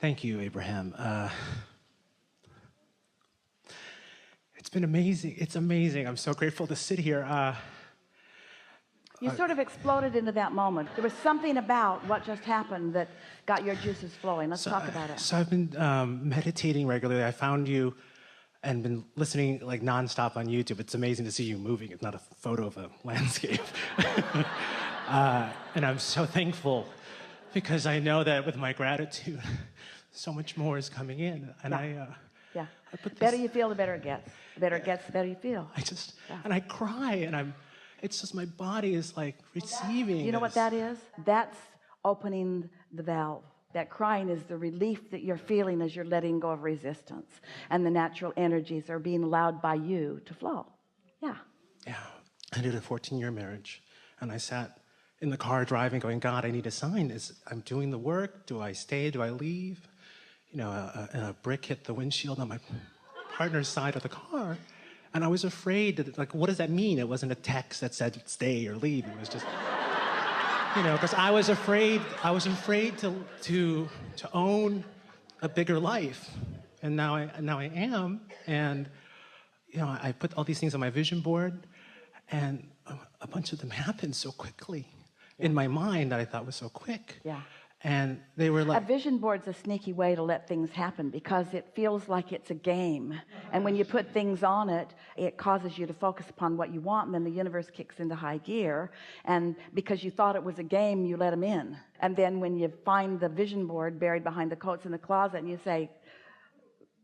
Thank you, Abraham. It's been amazing. It's amazing. I'm so grateful to sit here. You sort of exploded into that moment. There was something about what just happened that got your juices flowing. Let's talk about it. So I've been meditating regularly. I found you and been listening like nonstop on YouTube. It's amazing to see you moving. It's not a photo of a landscape. And I'm so thankful because I know that with my gratitude, so much more is coming in. And I put this, better you feel, the better it gets. The better it gets, the better you feel. And I cry, and it's just my body is like receiving. You know what that is? That's opening the valve. That crying is the relief that you're feeling as you're letting go of resistance, and the natural energies are being allowed by you to flow. Yeah. I did a 14-year marriage, and I sat in the car driving going, God, I need a sign. I'm doing the work. Do I stay? Do I leave? You know, a brick hit the windshield on my partner's side of the car. And I was afraid that, like, what does that mean? It wasn't a text that said stay or leave. It was just, you know, because I was afraid to own a bigger life. And now I am. And, you know, I put all these things on my vision board, and a bunch of them happened so quickly in my mind that I thought was so quick. Yeah. And they were like... A vision board's a sneaky way to let things happen because it feels like it's a game. And when you put things on it, it causes you to focus upon what you want, and then the universe kicks into high gear. And because you thought it was a game, you let them in. And then when you find the vision board buried behind the coats in the closet and you say,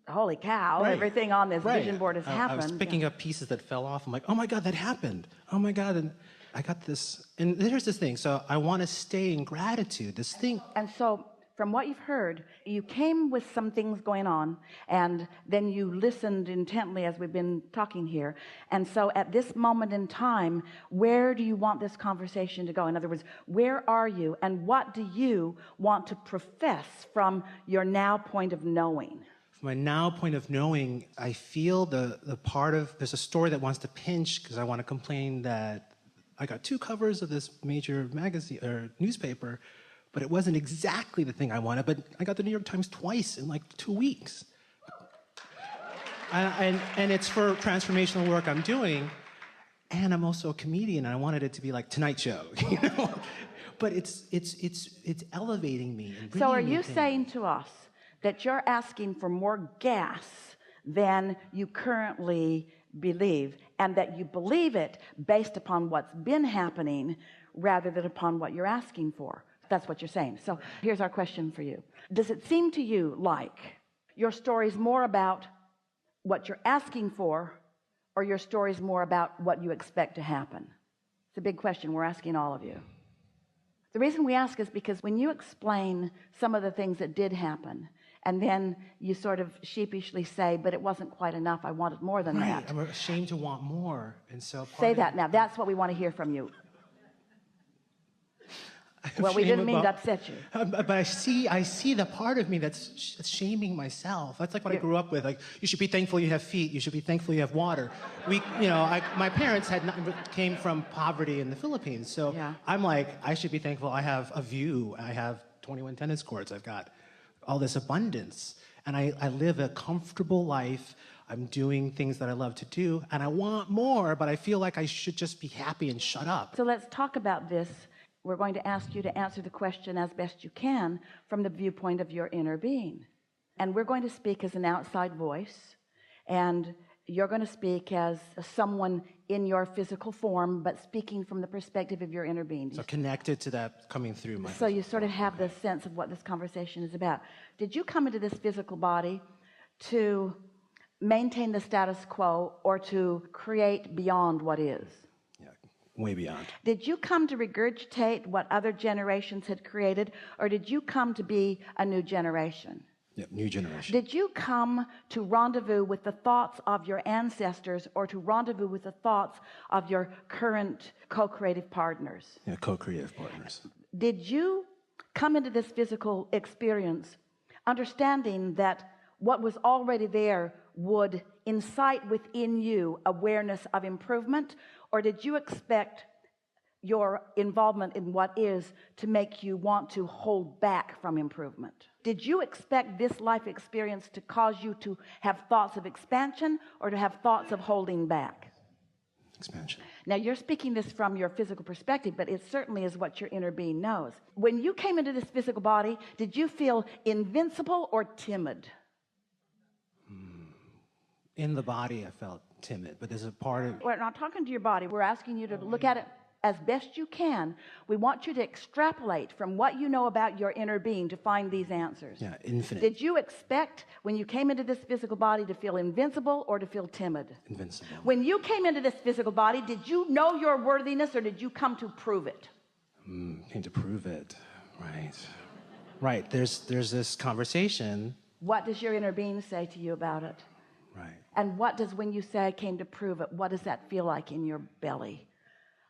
holy cow, everything on this vision board has happened. I was picking up pieces that fell off. I'm like, oh my God, that happened. Oh my God. And I got this. And there's this thing. So I want to stay in gratitude, this thing. And so from what you've heard, you came with some things going on, and then you listened intently as we've been talking here. And so at this moment in time, where do you want this conversation to go? In other words, where are you, and what do you want to profess from your now point of knowing? From my now point of knowing, I feel the part of, there's a story that wants to pinch because I want to complain that I got 2 covers of this major magazine or newspaper, but it wasn't exactly the thing I wanted, but I got the New York Times twice in like 2 weeks. And it's for transformational work I'm doing, and I'm also a comedian, and I wanted it to be like Tonight Show, you know? But it's elevating me. And so are you saying to us that you're asking for more gas than you currently believe, and that you believe it based upon what's been happening rather than upon what you're asking for? That's what you're saying. So here's our question for you. Does it seem to you like your story's more about what you're asking for, or your story's more about what you expect to happen? It's a big question we're asking all of you. The reason we ask is because when you explain some of the things that did happen, and then you sort of sheepishly say, but it wasn't quite enough, I wanted more than that. I'm ashamed to want more. And so say that now. That's what we want to hear from you. Well, we didn't mean to upset you. But I see the part of me that's shaming myself. That's like what I grew up with. Like, you should be thankful you have feet. You should be thankful you have water. My parents came from poverty in the Philippines. So I'm like, I should be thankful I have a view. I have 21 tennis courts. I've got all this abundance. And I live a comfortable life. I'm doing things that I love to do. And I want more, but I feel like I should just be happy and shut up. So let's talk about this. We're going to ask you to answer the question as best you can from the viewpoint of your inner being. And we're going to speak as an outside voice, and you're going to speak as someone in your physical form, but speaking from the perspective of your inner being. So connected to that coming through my... So you sort of have the sense of what this conversation is about. Did you come into this physical body to maintain the status quo or to create beyond what is? Way beyond. Did you come to regurgitate what other generations had created, or did you come to be a new generation? Yeah, new generation. Did you come to rendezvous with the thoughts of your ancestors, or to rendezvous with the thoughts of your current co-creative partners? Yeah, co-creative partners. Did you come into this physical experience understanding that what was already there would incite within you awareness of improvement? Or did you expect your involvement in what is to make you want to hold back from improvement? Did you expect this life experience to cause you to have thoughts of expansion or to have thoughts of holding back? Expansion. Now, you're speaking this from your physical perspective, but it certainly is what your inner being knows. When you came into this physical body, did you feel invincible or timid? In the body, I felt timid, but there's a part of... We're not talking to your body. We're asking you to look at it as best you can. We want you to extrapolate from what you know about your inner being to find these answers. Yeah, infinite. Did you expect when you came into this physical body to feel invincible or to feel timid? Invincible. When you came into this physical body, did you know your worthiness or did you come to prove it? Came to prove it, right. Right, there's this conversation. What does your inner being say to you about it? Right. And what does, when you say I came to prove it, what does that feel like in your belly?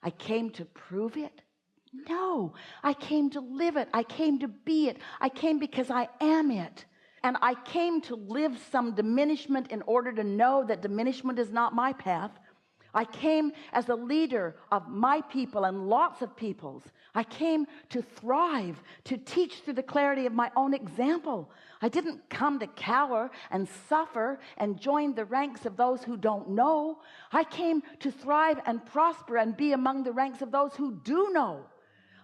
I came to prove it? No, I came to live it. I came to be it. I came because I am it. And I came to live some diminishment in order to know that diminishment is not my path. I came as a leader of my people and lots of people's. I came to thrive, to teach through the clarity of my own example. I didn't come to cower and suffer and join the ranks of those who don't know. I came to thrive and prosper and be among the ranks of those who do know.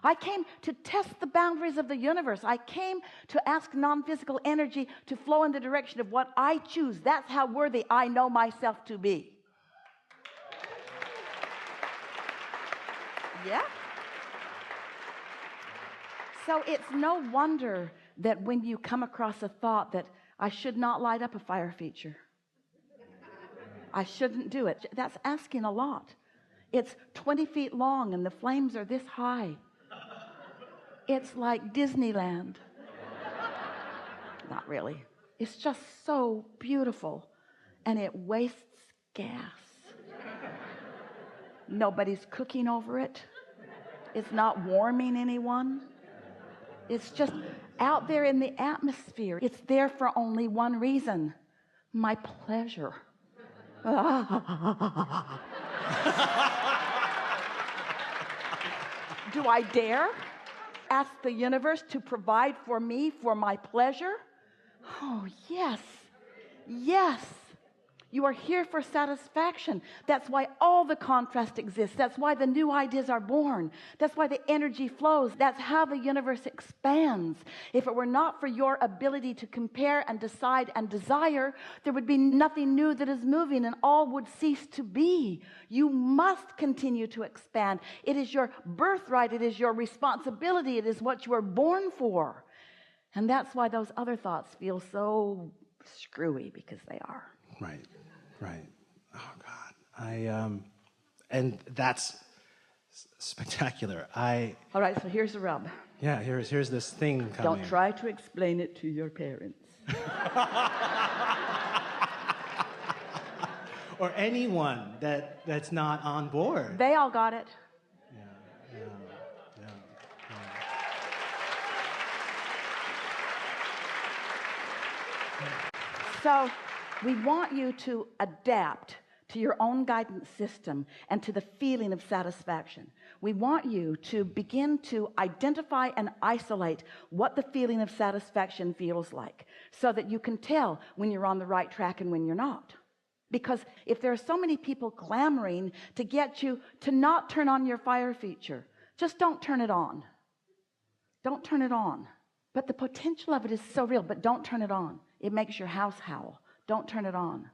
I came to test the boundaries of the universe. I came to ask non-physical energy to flow in the direction of what I choose. That's how worthy I know myself to be. Yeah. So it's no wonder that when you come across a thought that I should not light up a fire feature, I shouldn't do it, that's asking a lot. It's 20 feet long and the flames are this high. It's like Disneyland. Not really. It's just so beautiful and it wastes gas. Nobody's cooking over it. It's not warming anyone. It's just out there in the atmosphere. It's there for only one reason: my pleasure. Do I dare ask the universe to provide for me for my pleasure? Oh, yes. Yes. You are here for satisfaction. That's why all the contrast exists. That's why the new ideas are born. That's why the energy flows. That's how the universe expands. If it were not for your ability to compare and decide and desire, there would be nothing new that is moving and all would cease to be. You must continue to expand. It is your birthright. It is your responsibility. It is what you were born for. And that's why those other thoughts feel so screwy, because they are. Right. Right. Oh God. And that's spectacular. All right, so here's the rub. Yeah, here's this thing coming. Don't try to explain it to your parents. Or anyone that's not on board. They all got it. Yeah. So we want you to adapt to your own guidance system and to the feeling of satisfaction. We want you to begin to identify and isolate what the feeling of satisfaction feels like, so that you can tell when you're on the right track and when you're not. Because if there are so many people clamoring to get you to not turn on your fire feature, just don't turn it on. Don't turn it on. But the potential of it is so real, but don't turn it on. It makes your house howl. Don't turn it on.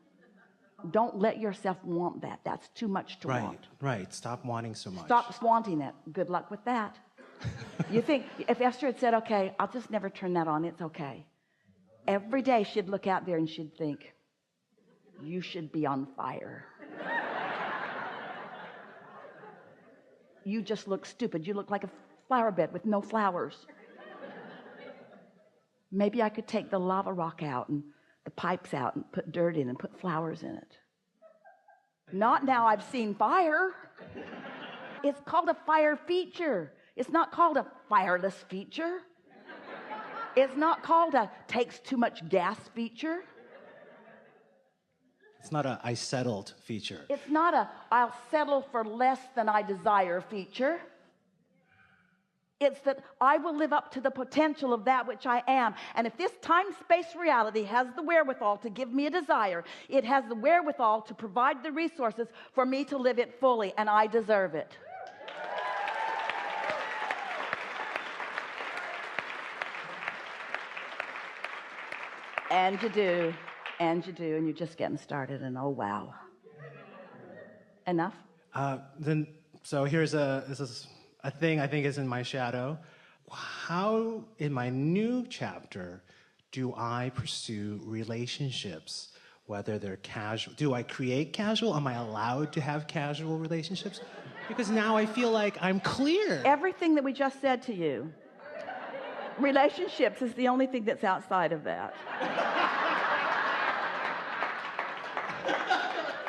Don't let yourself want that. That's too much to want. Right. Stop wanting so much. Stop wanting it. Good luck with that. You think, if Esther had said, okay, I'll just never turn that on, it's okay. Every day she'd look out there and she'd think, you should be on fire. You just look stupid. You look like a flower bed with no flowers. Maybe I could take the lava rock out and the pipes out and put dirt in and put flowers in it. Not now I've seen fire. It's called a fire feature. It's not called a fireless feature. It's not called a takes too much gas feature. It's not a I settled feature. It's not a I'll settle for less than I desire feature. It's that I will live up to the potential of that which I am. And if this time-space reality has the wherewithal to give me a desire, it has the wherewithal to provide the resources for me to live it fully, and I deserve it. And you do, and you're just getting started, and oh wow. Enough? So this is a thing I think is in my shadow. How, in my new chapter, do I pursue relationships, whether they're casual? Do I create casual? Am I allowed to have casual relationships? Because now I feel like I'm clear. Everything that we just said to you, relationships is the only thing that's outside of that.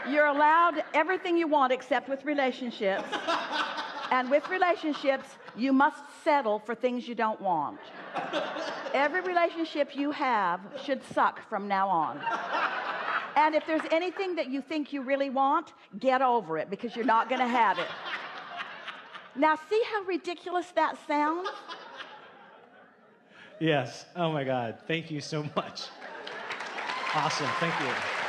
You're allowed everything you want except with relationships. And with relationships, you must settle for things you don't want. Every relationship you have should suck from now on. And if there's anything that you think you really want, get over it, because you're not going to have it. Now, see how ridiculous that sounds? Yes. Oh my God. Thank you so much. Awesome. Thank you.